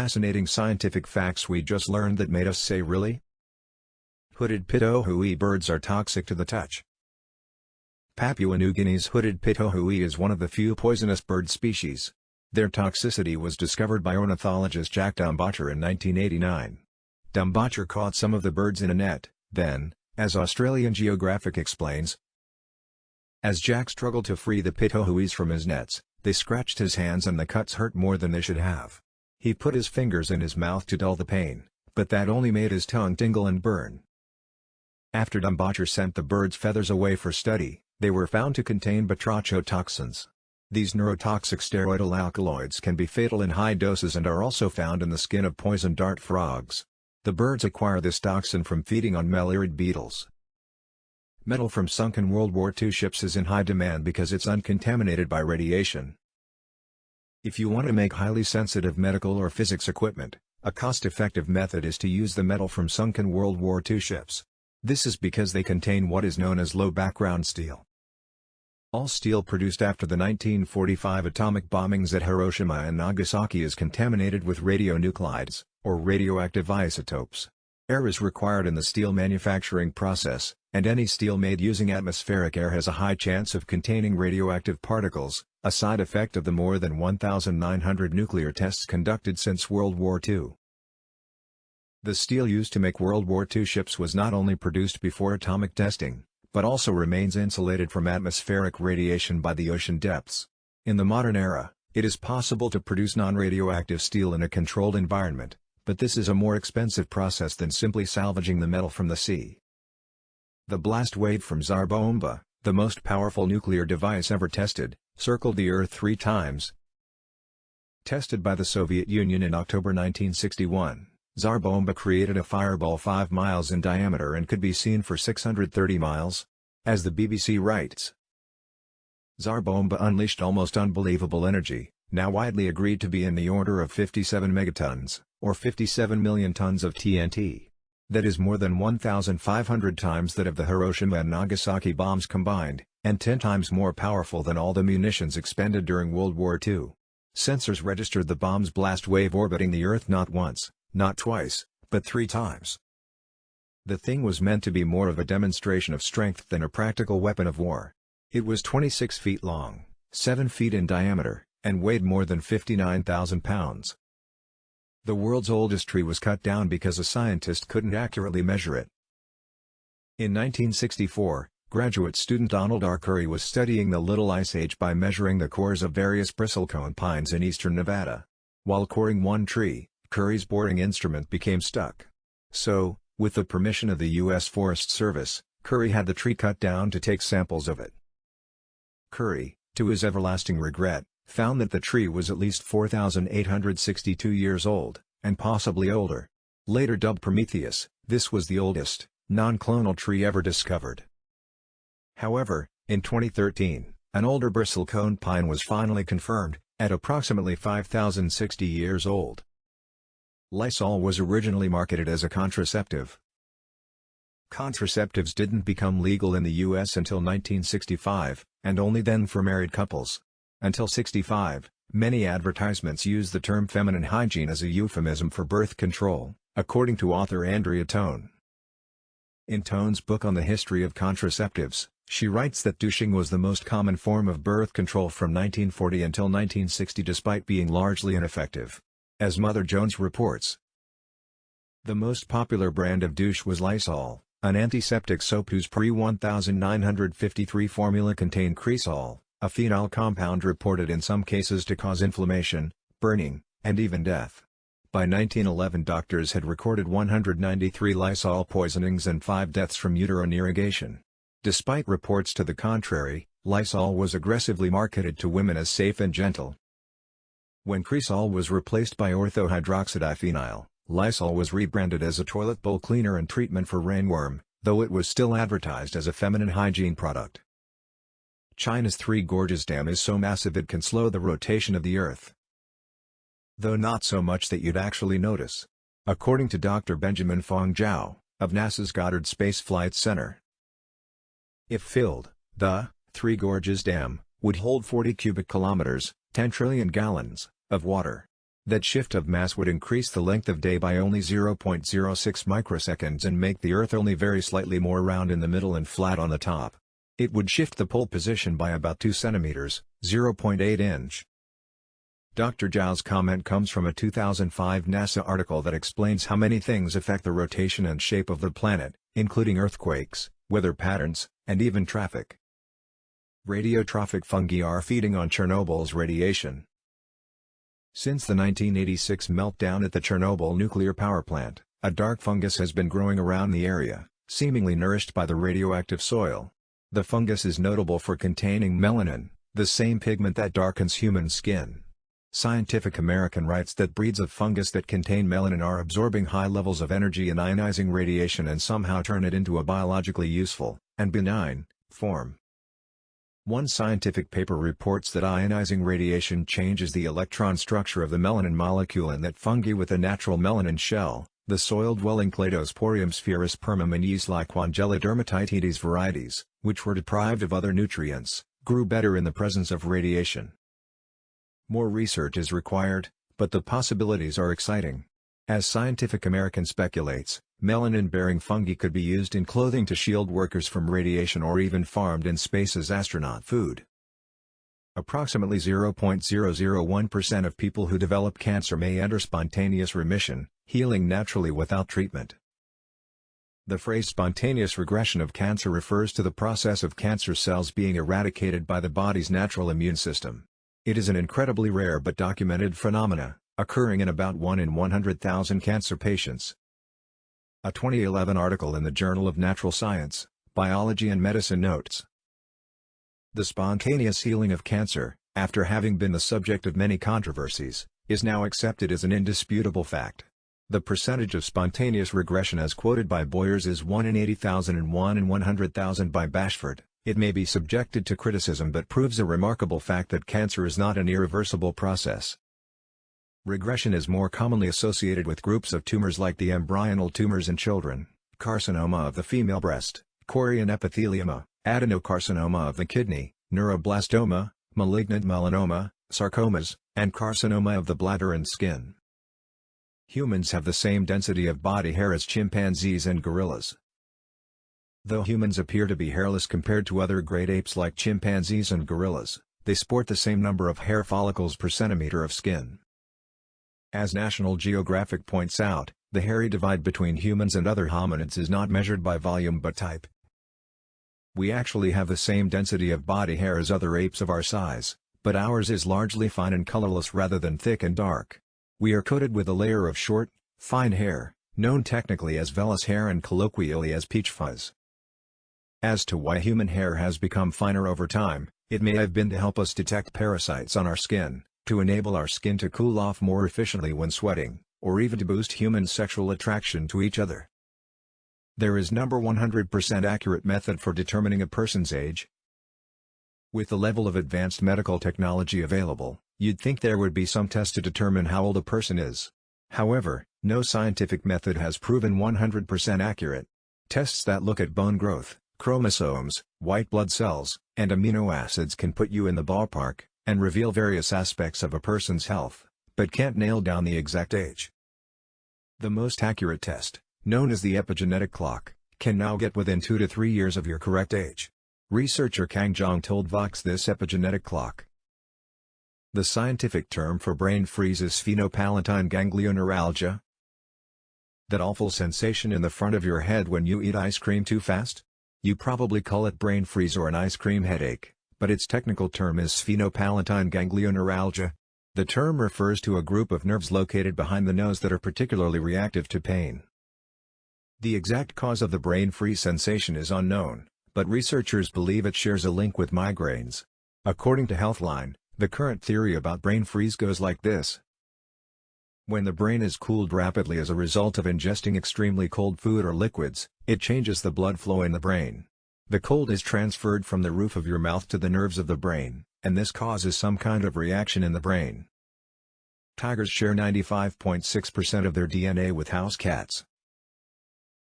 fascinating scientific facts we just learned that made us say really? Hooded pitohui birds are toxic to the touch. Papua New Guinea's hooded pitohui is one of the few poisonous bird species. Their toxicity was discovered by ornithologist Jack Dumbacher in 1989. Dumbacher caught some of the birds in a net, then, as Australian Geographic explains, as Jack struggled to free the pitohuis from his nets, they scratched his hands and the cuts hurt more than they should have. He put his fingers in his mouth to dull the pain, but that only made his tongue tingle and burn. After Dumbacher sent the birds' feathers away for study, they were found to contain batrachotoxins. These neurotoxic steroidal alkaloids can be fatal in high doses and are also found in the skin of poison dart frogs. The birds acquire this toxin from feeding on mellirid beetles. Metal from sunken World War II ships is in high demand because it's uncontaminated by radiation. If you want to make highly sensitive medical or physics equipment, a cost-effective method is to use the metal from sunken World War II ships. This is because they contain what is known as low background steel. All steel produced after the 1945 atomic bombings at Hiroshima and Nagasaki is contaminated with radionuclides, or radioactive isotopes. Air is required in the steel manufacturing process, and any steel made using atmospheric air has a high chance of containing radioactive particles, a side effect of the more than 1,900 nuclear tests conducted since World War II. The steel used to make World War II ships was not only produced before atomic testing, but also remains insulated from atmospheric radiation by the ocean depths. In the modern era, it is possible to produce non-radioactive steel in a controlled environment, but this is a more expensive process than simply salvaging the metal from the sea. The blast wave from Tsar Bomba, the most powerful nuclear device ever tested, circled the Earth 3 times. Tested by the Soviet Union in October 1961, Tsar Bomba created a fireball 5 miles in diameter and could be seen for 630 miles. As the BBC writes, Tsar Bomba unleashed almost unbelievable energy, now widely agreed to be in the order of 57 megatons, or 57 million tons of TNT. That is more than 1,500 times that of the Hiroshima and Nagasaki bombs combined, and 10 times more powerful than all the munitions expended during World War II. Sensors registered the bomb's blast wave orbiting the Earth not once, not twice, but 3 times. The thing was meant to be more of a demonstration of strength than a practical weapon of war. It was 26 feet long, 7 feet in diameter, and weighed more than 59,000 pounds. The world's oldest tree was cut down because a scientist couldn't accurately measure it. In 1964, graduate student Donald R. Curry was studying the Little Ice Age by measuring the cores of various bristlecone pines in eastern Nevada. While coring one tree, Curry's boring instrument became stuck. So, with the permission of the U.S. Forest Service, Curry had the tree cut down to take samples of it. Curry, to his everlasting regret, found that the tree was at least 4,862 years old, and possibly older. Later dubbed Prometheus, this was the oldest, non-clonal tree ever discovered. However, in 2013, an older bristlecone pine was finally confirmed, at approximately 5,060 years old. Lysol was originally marketed as a contraceptive. Contraceptives didn't become legal in the U.S. until 1965, and only then for married couples. Until 65, many advertisements use the term feminine hygiene as a euphemism for birth control, according to author Andrea Tone. In Tone's book on the history of contraceptives, she writes that douching was the most common form of birth control from 1940 until 1960 despite being largely ineffective. As Mother Jones reports, the most popular brand of douche was Lysol, an antiseptic soap whose pre-1953 formula contained cresol, a phenol compound reported in some cases to cause inflammation, burning, and even death. By 1911 doctors had recorded 193 Lysol poisonings and 5 deaths from uterine irrigation. Despite reports to the contrary, Lysol was aggressively marketed to women as safe and gentle. When cresol was replaced by orthohydroxydiphenyl, Lysol was rebranded as a toilet bowl cleaner and treatment for rainworm, though it was still advertised as a feminine hygiene product. China's Three Gorges Dam is so massive it can slow the rotation of the Earth. Though not so much that you'd actually notice. According to Dr. Benjamin Fong Zhao, of NASA's Goddard Space Flight Center. If filled, the Three Gorges Dam would hold 40 cubic kilometers, 10 trillion gallons, of water. That shift of mass would increase the length of day by only 0.06 microseconds and make the Earth only very slightly more round in the middle and flat on the top. It would shift the pole position by about 2 centimeters, 0.8 inch. Dr. Zhao's comment comes from a 2005 NASA article that explains how many things affect the rotation and shape of the planet, including earthquakes, weather patterns, and even traffic. Radiotrophic fungi are feeding on Chernobyl's radiation. Since the 1986 meltdown at the Chernobyl nuclear power plant, a dark fungus has been growing around the area, seemingly nourished by the radioactive soil. The fungus is notable for containing melanin, the same pigment that darkens human skin. Scientific American writes that breeds of fungus that contain melanin are absorbing high levels of energy and ionizing radiation and somehow turn it into a biologically useful, and benign, form. One scientific paper reports that ionizing radiation changes the electron structure of the melanin molecule and that fungi with a natural melanin shell, the soil-dwelling Cladosporium sphaerispermum and yeast like Quangella dermatitides varieties, which were deprived of other nutrients, grew better in the presence of radiation. More research is required, but the possibilities are exciting. As Scientific American speculates, melanin-bearing fungi could be used in clothing to shield workers from radiation or even farmed in space as astronaut food. Approximately 0.001% of people who develop cancer may enter spontaneous remission, healing naturally without treatment. The phrase spontaneous regression of cancer refers to the process of cancer cells being eradicated by the body's natural immune system. It is an incredibly rare but documented phenomena, occurring in about 1 in 100,000 cancer patients. A 2011 article in the Journal of Natural Science, Biology and Medicine notes, the spontaneous healing of cancer, after having been the subject of many controversies, is now accepted as an indisputable fact. The percentage of spontaneous regression as quoted by Boyers is 1 in 80,000 and 1 in 100,000 by Bashford. It may be subjected to criticism but proves a remarkable fact that cancer is not an irreversible process. Regression is more commonly associated with groups of tumors like the embryonal tumors in children, carcinoma of the female breast, chorion epithelioma, adenocarcinoma of the kidney, neuroblastoma, malignant melanoma, sarcomas, and carcinoma of the bladder and skin. Humans have the same density of body hair as chimpanzees and gorillas. Though humans appear to be hairless compared to other great apes like chimpanzees and gorillas, they sport the same number of hair follicles per centimeter of skin. As National Geographic points out, the hairy divide between humans and other hominids is not measured by volume but type. We actually have the same density of body hair as other apes of our size, but ours is largely fine and colorless rather than thick and dark. We are coated with a layer of short, fine hair, known technically as vellus hair and colloquially as peach fuzz. As to why human hair has become finer over time, it may have been to help us detect parasites on our skin, to enable our skin to cool off more efficiently when sweating, or even to boost human sexual attraction to each other. There is no 100% accurate method for determining a person's age. With the level of advanced medical technology available, you'd think there would be some test to determine how old a person is. However, no scientific method has proven 100% accurate. Tests that look at bone growth, chromosomes, white blood cells, and amino acids can put you in the ballpark, and reveal various aspects of a person's health, but can't nail down the exact age. The most accurate test, known as the epigenetic clock, can now get within 2 to 3 years of your correct age. Researcher Kang Zhang told Vox this epigenetic clock. The scientific term for brain freeze is phenopalatine ganglioneuralgia. That awful sensation in the front of your head when you eat ice cream too fast? You probably call it brain freeze or an ice cream headache, but its technical term is phenopalatine ganglioneuralgia. The term refers to a group of nerves located behind the nose that are particularly reactive to pain. The exact cause of the brain freeze sensation is unknown, but researchers believe it shares a link with migraines. According to Healthline, the current theory about brain freeze goes like this. When the brain is cooled rapidly as a result of ingesting extremely cold food or liquids, it changes the blood flow in the brain. The cold is transferred from the roof of your mouth to the nerves of the brain, and this causes some kind of reaction in the brain. Tigers share 95.6% of their DNA with house cats.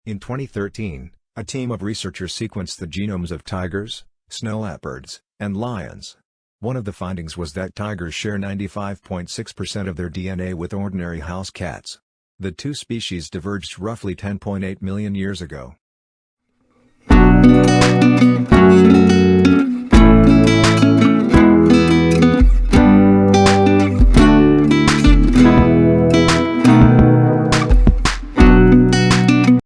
In 2013, a team of researchers sequenced the genomes of tigers, snow leopards, and lions. One of the findings was that tigers share 95.6% of their DNA with ordinary house cats. The two species diverged roughly 10.8 million years ago.